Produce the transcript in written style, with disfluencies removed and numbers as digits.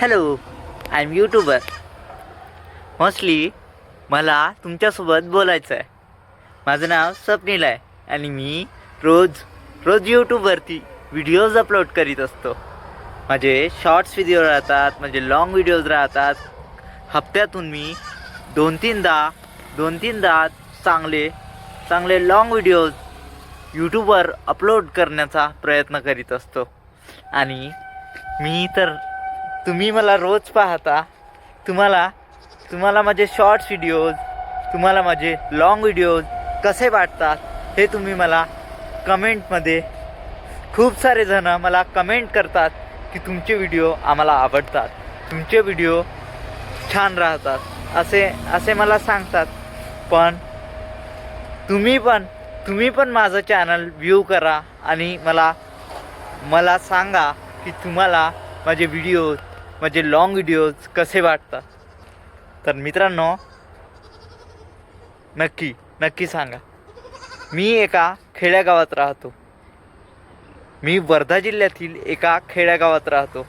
Hello, I am YouTuber. Mostly मला तुमच्यासोबत बोलायचं आहे. माझं नाव स्वप्नील आहे आणि मी रोज यूट्यूबवरती व्हिडिओज अपलोड करीत असतो. माझे शॉर्ट्स व्हिडिओ राहतात, माझे लाँग व्हिडिओज राहतात. हप्त्यातून मी दोन तीनदा चांगले लाँग व्हिडिओज यूट्यूबवर अपलोड करण्याचा प्रयत्न करीत असतो. आणि तुम्ही मला रोज पाहता. तुम्हाला माझे शॉर्ट्स व्हिडिओज, तुम्हाला माझे लाँग व्हिडिओज कसे वाटतात हे तुम्ही मला कमेंटमध्ये, खूप सारे जण मला कमेंट करतात की तुमचे व्हिडिओ आम्हाला आवडतात, तुमचे व्हिडिओ छान राहतात असे मला सांगतात. पण तुम्ही पण माझं चॅनल व्ह्यू करा आणि मला सांगा की तुम्हाला माझे लाँग व्हिडिओज कसे वाटतात. तर मित्रांनो, नक्की सांगा. मी एका खेड्यागावात राहतो. मी वर्धा जिल्ह्यातील एका खेड्यागावात राहतो.